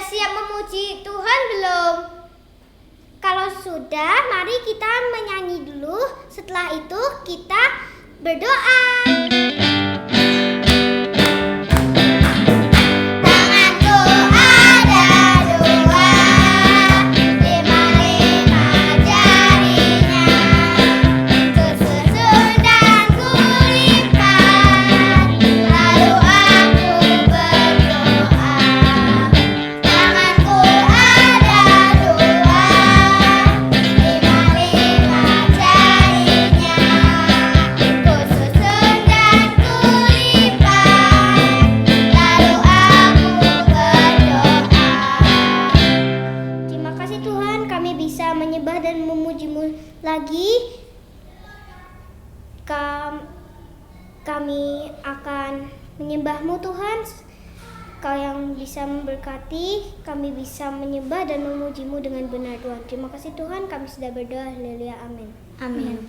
siap memuji Tuhan belum? Kalau sudah, mari kita menyanyi dulu. Setelah itu kita berdoa. Menyembah dan memuji-Mu lagi. Kami akan menyembah-Mu Tuhan. Kau yang bisa memberkati, kami bisa menyembah dan memuji-Mu dengan benar Tuhan. Terima kasih Tuhan, kami sudah berdoa. Haleluya, amin. Amin.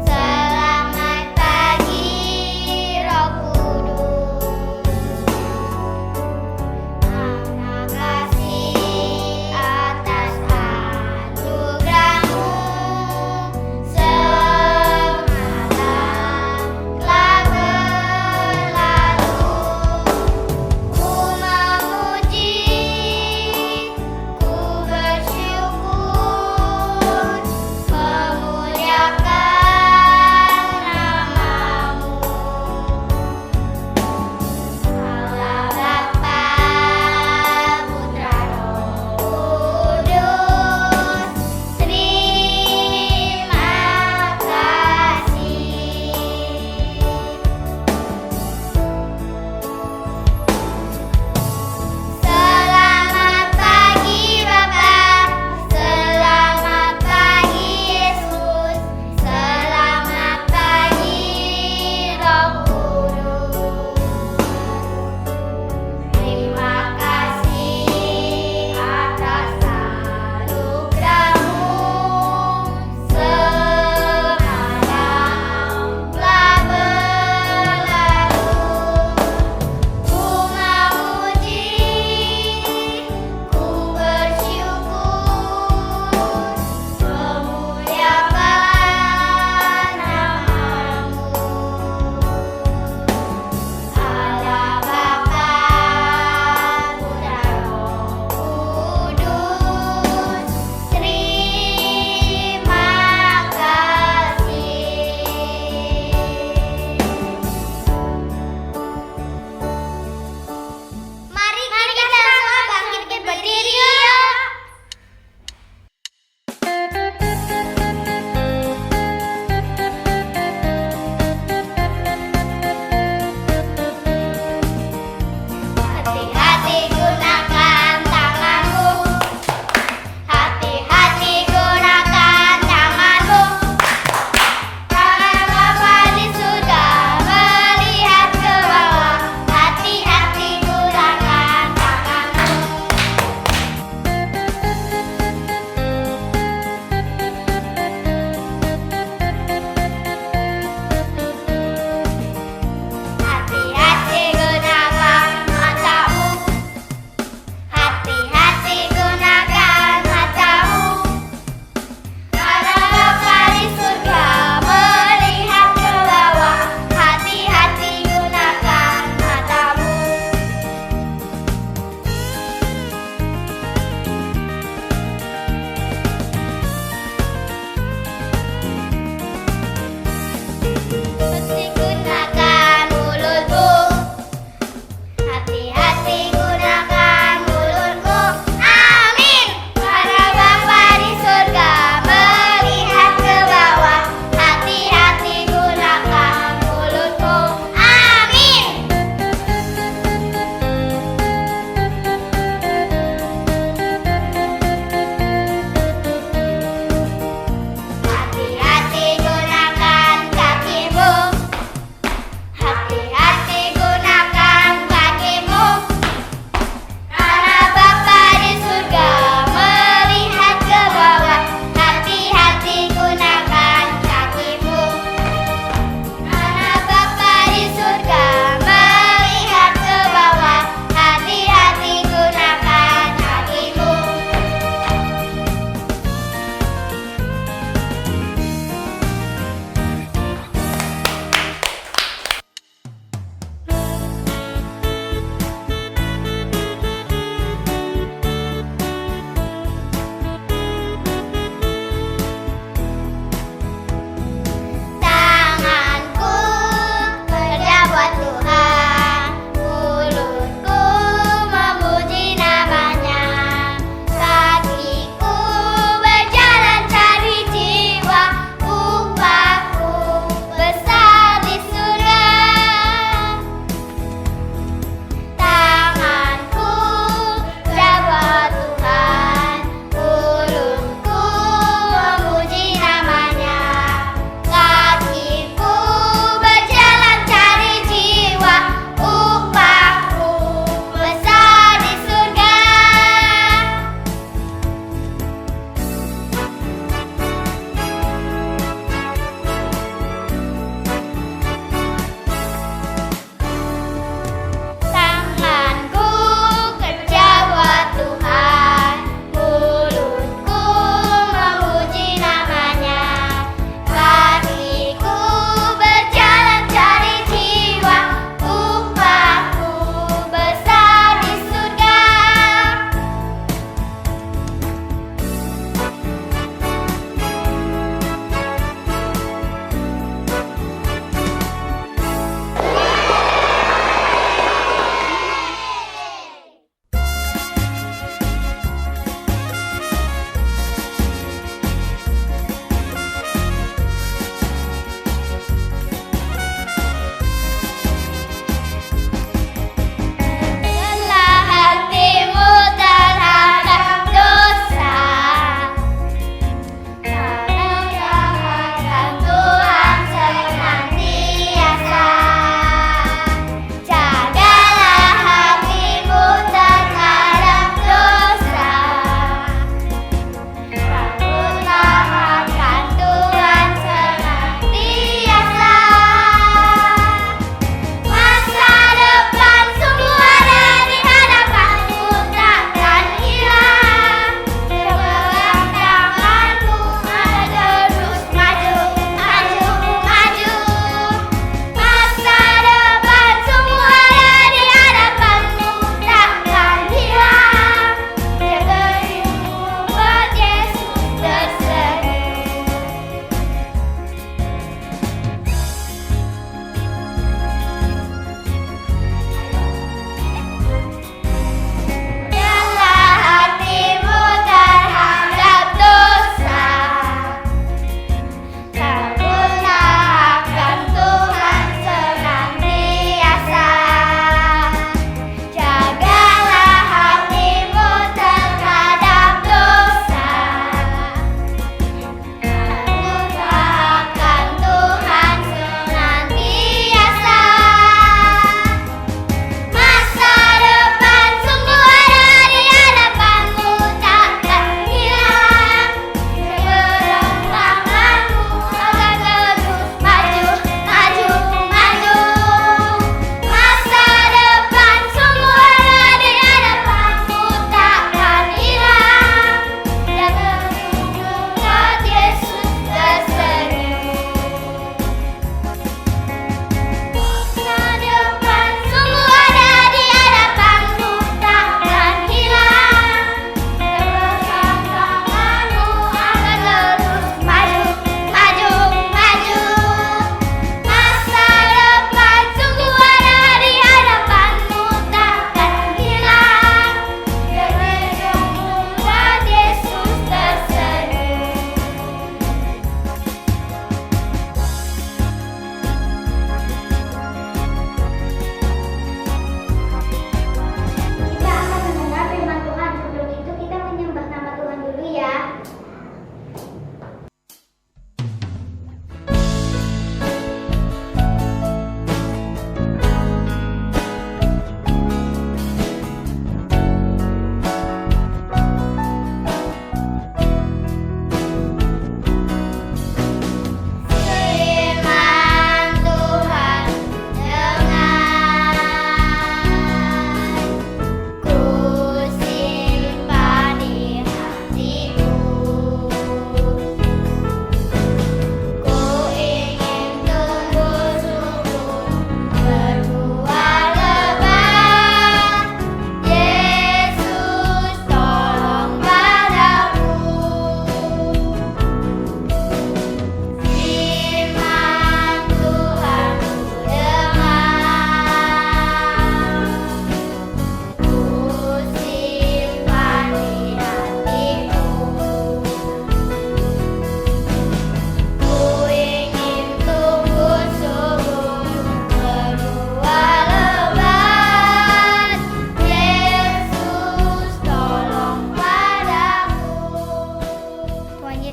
Selamat pagi Roh Kudus.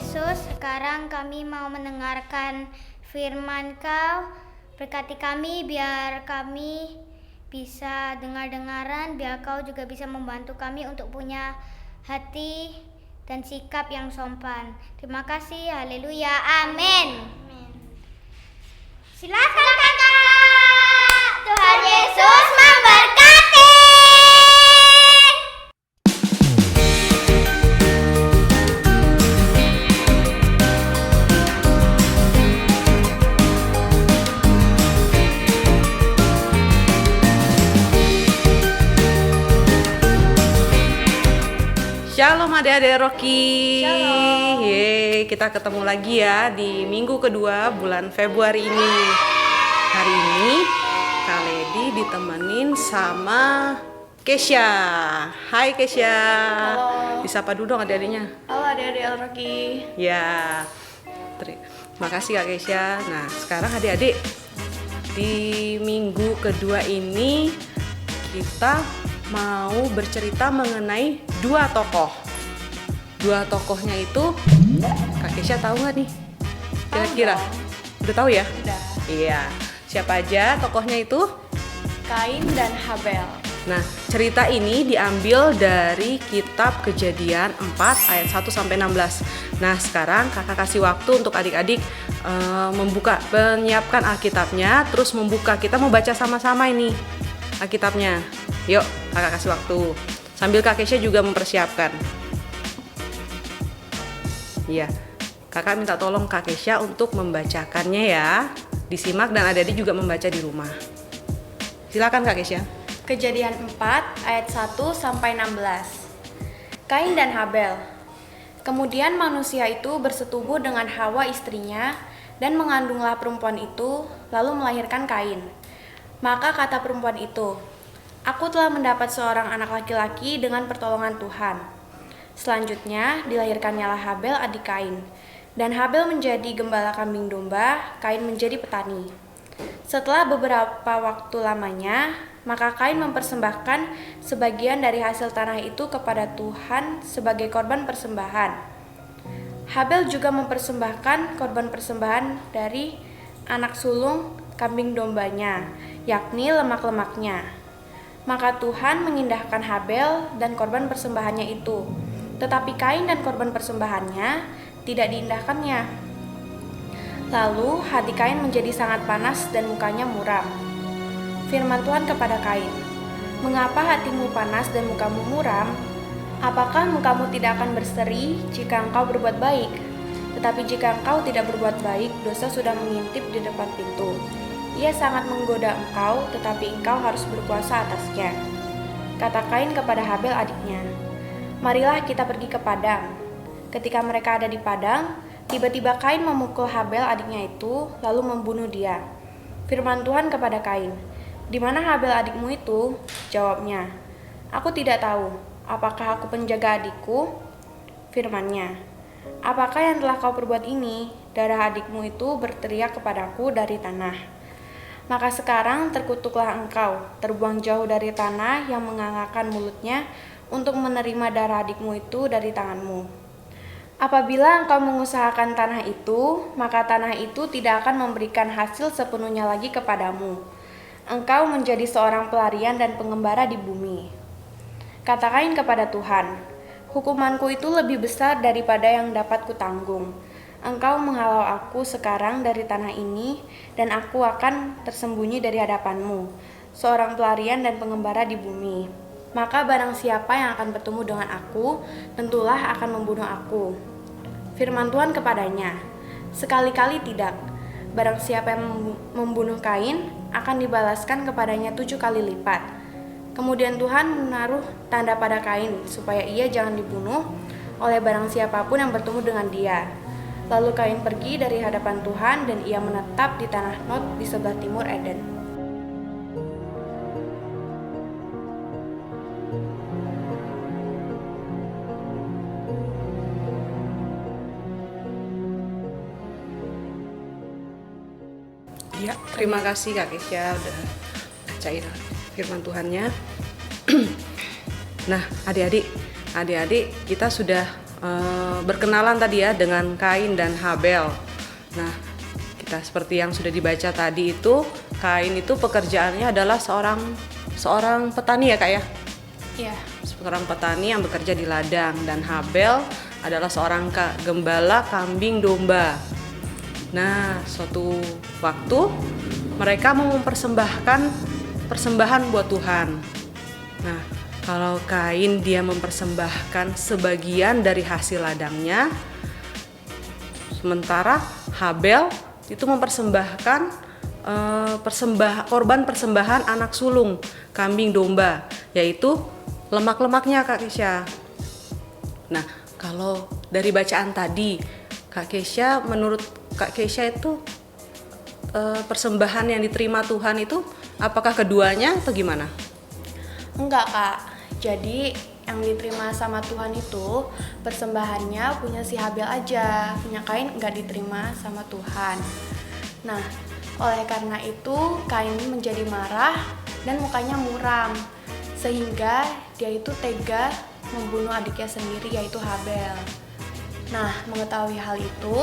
Yesus, sekarang kami mau mendengarkan firman Kau. Berkati kami biar kami bisa dengar-dengaran, biar Kau juga bisa membantu kami untuk punya hati dan sikap yang sopan. Terima kasih, haleluya, amin. Silakan kakak. Tuhan Yesus memberkati. Shalom adik-adik Rocky. Shalom. Yeay, kita ketemu lagi ya di minggu kedua bulan Februari ini. Hari ini Kak Lady ditemenin sama Kesha. Hai Kesha. Halo. Disapa dulu dong adik-adiknya. Halo adik-adik Rocky. Ya, terima kasih Kak Kesha. Nah, sekarang adik-adik di minggu kedua ini kita mau bercerita mengenai dua tokoh. Dua tokohnya itu Kak Kesha tahu nggak nih? Kira-kira? Udah tahu ya? Udah. Iya. Siapa aja tokohnya itu? Kain dan Habel. Nah, cerita ini diambil dari kitab Kejadian 4 ayat 1 sampai 16. Nah, sekarang Kakak kasih waktu untuk adik-adik menyiapkan Alkitabnya, terus membuka. Kita mau baca sama-sama ini Alkitabnya. Yuk, Kakak kasih waktu. Sambil Kak Kesha juga mempersiapkan. Iya, Kakak minta tolong Kak Kesha untuk membacakannya ya. Disimak dan adik-adik juga membaca di rumah. Silakan Kak Kesha. Kejadian 4 ayat 1 sampai 16. Kain dan Habel. Kemudian manusia itu bersetubuh dengan Hawa istrinya dan mengandunglah perempuan itu, lalu melahirkan Kain. Maka kata perempuan itu, "Aku telah mendapat seorang anak laki-laki dengan pertolongan Tuhan." Selanjutnya dilahirkannyalah Habel adik Kain. Dan Habel menjadi gembala kambing domba, Kain menjadi petani. Setelah beberapa waktu lamanya, maka Kain mempersembahkan sebagian dari hasil tanah itu kepada Tuhan sebagai korban persembahan. Habel juga mempersembahkan korban persembahan dari anak sulung kambing dombanya, yakni lemak-lemaknya. Maka Tuhan mengindahkan Habel dan korban persembahannya itu, tetapi Kain dan korban persembahannya tidak diindahkannya. Lalu hati Kain menjadi sangat panas dan mukanya muram. Firman Tuhan kepada Kain, "Mengapa hatimu panas dan mukamu muram? Apakah mukamu tidak akan berseri jika engkau berbuat baik? Tetapi jika engkau tidak berbuat baik, dosa sudah mengintip di depan pintu. Ia sangat menggoda engkau, tetapi engkau harus berkuasa atasnya." Kata Kain kepada Habel adiknya, "Marilah kita pergi ke padang." Ketika mereka ada di padang, tiba-tiba Kain memukul Habel adiknya itu, lalu membunuh dia. Firman Tuhan kepada Kain, "Di mana Habel adikmu itu?" Jawabnya, "Aku tidak tahu. Apakah aku penjaga adikku?" Firman-Nya, "Apakah yang telah kau perbuat ini? Darah adikmu itu berteriak kepadaku dari tanah. Maka sekarang terkutuklah engkau, terbuang jauh dari tanah yang mengangakkan mulutnya untuk menerima darah adikmu itu dari tanganmu. Apabila engkau mengusahakan tanah itu, maka tanah itu tidak akan memberikan hasil sepenuhnya lagi kepadamu. Engkau menjadi seorang pelarian dan pengembara di bumi." Kata Kain kepada Tuhan, "Hukumanku itu lebih besar daripada yang dapat kutanggung. Engkau menghalau aku sekarang dari tanah ini, dan aku akan tersembunyi dari hadapanmu, seorang pelarian dan pengembara di bumi. Maka barang siapa yang akan bertemu dengan aku, tentulah akan membunuh aku." Firman Tuhan kepadanya, "Sekali-kali tidak. Barang siapa yang membunuh Kain, akan dibalaskan kepadanya 7 kali lipat." Kemudian Tuhan menaruh tanda pada Kain, supaya ia jangan dibunuh oleh barang siapapun yang bertemu dengan dia. Lalu Kain pergi dari hadapan Tuhan, dan ia menetap di tanah Nod di sebelah timur Eden. Ya, terima kasih Kak Kesha udah bacain firman Tuhannya. Nah, adik-adik kita sudah berkenalan tadi ya dengan Kain dan Habel. Nah, kita seperti yang sudah dibaca tadi itu, Kain itu pekerjaannya adalah seorang petani ya Kak ya? Iya. Seorang petani yang bekerja di ladang, dan Habel adalah seorang gembala kambing domba. Nah, suatu waktu mereka mau mempersembahkan persembahan buat Tuhan. Nah, kalau Kain dia mempersembahkan sebagian dari hasil ladangnya, sementara Habel itu mempersembahkan korban persembahan anak sulung kambing domba, yaitu lemak-lemaknya Kak Kesya. Nah, kalau dari bacaan tadi, Kak Kesya, menurut Kak Kesya itu persembahan yang diterima Tuhan itu apakah keduanya atau gimana? Enggak Kak, jadi yang diterima sama Tuhan itu persembahannya punya si Habel aja, punya Kain enggak diterima sama Tuhan. Nah, oleh karena itu Kain menjadi marah dan mukanya muram, sehingga dia itu tega membunuh adiknya sendiri yaitu Habel. Nah, mengetahui hal itu,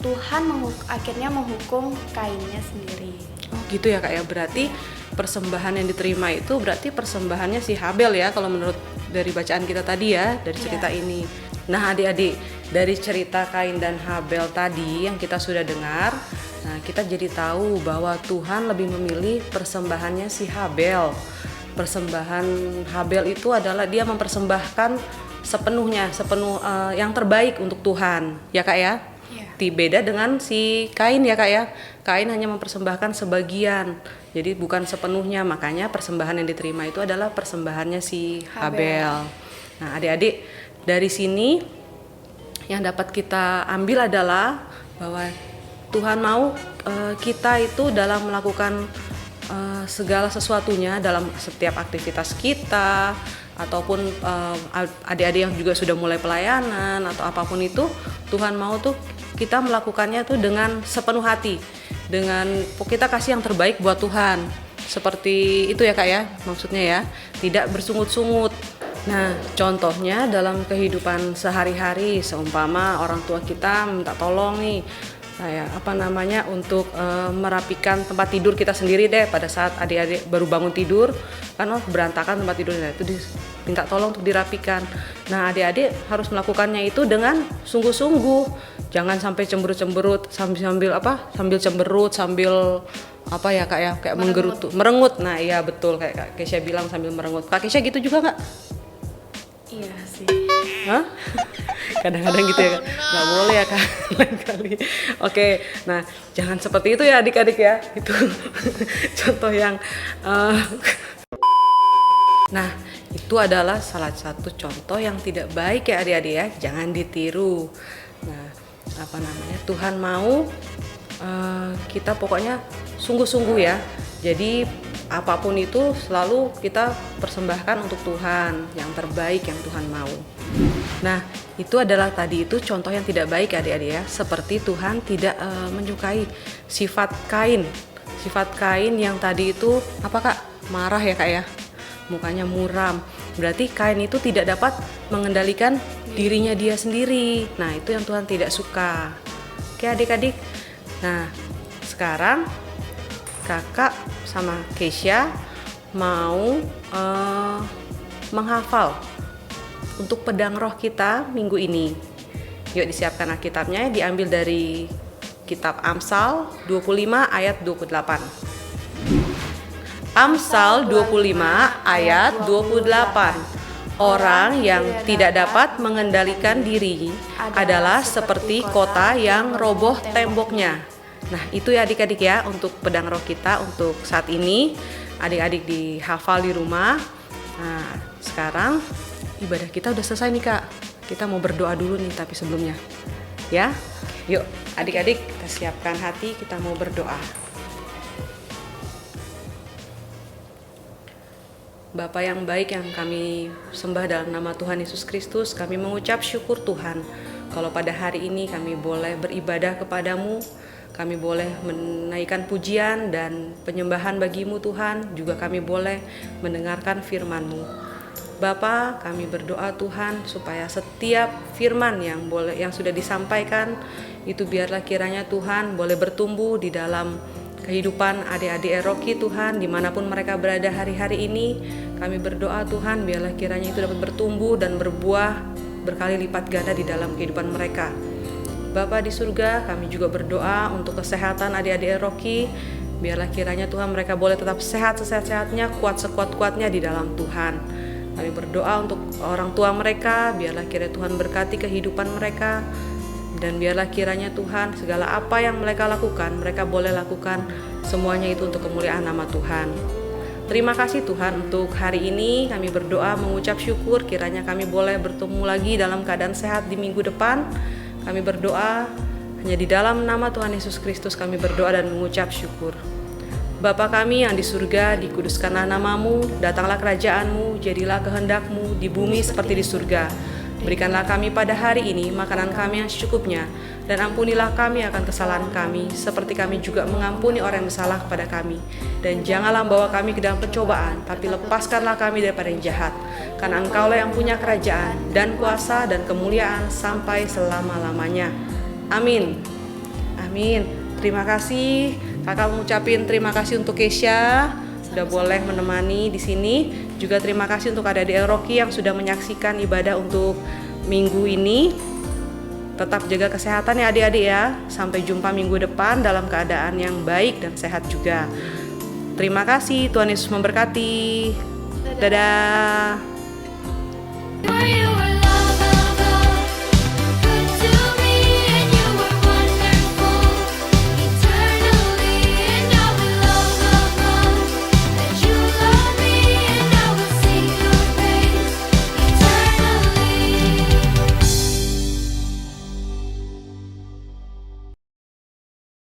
Tuhan akhirnya menghukum Kainnya sendiri. Oh gitu ya Kak ya, berarti persembahan yang diterima itu berarti persembahannya si Habel ya, kalau menurut dari bacaan kita tadi ya, dari cerita ini. Nah adik-adik, dari cerita Kain dan Habel tadi yang kita sudah dengar, nah kita jadi tahu bahwa Tuhan lebih memilih persembahannya si Habel. Persembahan Habel itu adalah dia mempersembahkan sepenuh yang terbaik untuk Tuhan, ya Kak ya. Beda dengan si Kain ya Kak ya. Kain hanya mempersembahkan sebagian, jadi bukan sepenuhnya. Makanya persembahan yang diterima itu adalah persembahannya si Habel. Nah adik-adik, dari sini yang dapat kita ambil adalah bahwa Tuhan mau kita itu dalam melakukan segala sesuatunya, dalam setiap aktivitas kita, ataupun adik-adik yang juga sudah mulai pelayanan atau apapun itu, Tuhan mau tuh kita melakukannya tuh dengan sepenuh hati, dengan kita kasih yang terbaik buat Tuhan. Seperti itu ya Kak ya, maksudnya ya, tidak bersungut-sungut. Nah, contohnya dalam kehidupan sehari-hari, seumpama orang tua kita minta tolong nih, kayak untuk merapikan tempat tidur kita sendiri deh, pada saat adik-adik baru bangun tidur kan berantakan tempat tidurnya, itu minta tolong untuk dirapikan. Nah adik-adik harus melakukannya itu dengan sungguh-sungguh, jangan sampai cemberut-cemberut sambil cemberut sambil apa ya Kak ya, kayak merengut. Nah iya betul, kayak Kak Kesya bilang sambil merengut. Kak Kesya gitu juga nggak? Iya sih. Hah? Kadang-kadang gitu ya Kak? Nggak boleh ya Kak, lain kali. Oke, nah jangan seperti itu ya adik-adik ya. Itu contoh yang nah itu adalah salah satu contoh yang tidak baik ya adik-adik ya, jangan ditiru. Nah Tuhan mau kita pokoknya sungguh-sungguh ya. Jadi apapun itu selalu kita persembahkan untuk Tuhan, yang terbaik yang Tuhan mau. Nah itu adalah tadi itu contoh yang tidak baik adik-adik ya, seperti Tuhan tidak menyukai sifat Kain. Sifat Kain yang tadi itu apa Kak? Marah ya Kak ya, mukanya muram. Berarti Kain itu tidak dapat mengendalikan dirinya dia sendiri. Nah itu yang Tuhan tidak suka. Oke adik-adik, nah sekarang Kakak sama Kesya mau menghafal untuk pedang roh kita minggu ini. Yuk disiapkan Alkitabnya, diambil dari kitab Amsal 25 ayat 28. Amsal 25 ayat 28. Orang yang tidak dapat mengendalikan diri adalah seperti kota yang roboh temboknya. Nah itu ya adik-adik ya, untuk pedang roh kita untuk saat ini. Adik-adik dihafal di rumah. Nah sekarang ibadah kita udah selesai nih Kak. Kita mau berdoa dulu nih tapi sebelumnya ya. Yuk adik-adik kita siapkan hati, kita mau berdoa. Bapa yang baik yang kami sembah dalam nama Tuhan Yesus Kristus, kami mengucap syukur Tuhan kalau pada hari ini kami boleh beribadah kepadamu, kami boleh menaikkan pujian dan penyembahan bagimu Tuhan, juga kami boleh mendengarkan firman-Mu. Bapa, kami berdoa Tuhan supaya setiap firman yang sudah disampaikan itu biarlah kiranya Tuhan boleh bertumbuh di dalam kehidupan adik-adik Rocky Tuhan, dimanapun mereka berada hari-hari ini. Kami berdoa Tuhan biarlah kiranya itu dapat bertumbuh dan berbuah berkali lipat ganda di dalam kehidupan mereka. Bapa di surga, kami juga berdoa untuk kesehatan adik-adik Rocky. Biarlah kiranya Tuhan mereka boleh tetap sehat sesehat-sehatnya, kuat sekuat-kuatnya di dalam Tuhan. Kami berdoa untuk orang tua mereka, biarlah kiranya Tuhan berkati kehidupan mereka. Dan biarlah kiranya Tuhan segala apa yang mereka lakukan, mereka boleh lakukan semuanya itu untuk kemuliaan nama Tuhan. Terima kasih Tuhan untuk hari ini. Kami berdoa mengucap syukur kiranya kami boleh bertemu lagi dalam keadaan sehat di minggu depan. Kami berdoa hanya di dalam nama Tuhan Yesus Kristus kami berdoa dan mengucap syukur. Bapa kami yang di surga, dikuduskanlah namamu, datanglah kerajaanmu, jadilah kehendakmu di bumi seperti di surga. Berikanlah kami pada hari ini makanan kami yang secukupnya, dan ampunilah kami akan kesalahan kami, seperti kami juga mengampuni orang yang bersalah kepada kami. Dan janganlah bawa kami ke dalam pencobaan, tapi lepaskanlah kami daripada yang jahat. Karena Engkaulah yang punya kerajaan, dan kuasa, dan kemuliaan sampai selama-lamanya. Amin. Amin. Terima kasih. Kakak mengucapin terima kasih untuk Keisha sudah boleh menemani di sini. Juga terima kasih untuk adik-adik Rocky yang sudah menyaksikan ibadah untuk minggu ini. Tetap jaga kesehatan ya adik-adik ya. Sampai jumpa minggu depan dalam keadaan yang baik dan sehat juga. Terima kasih, Tuhan Yesus memberkati. Dadah.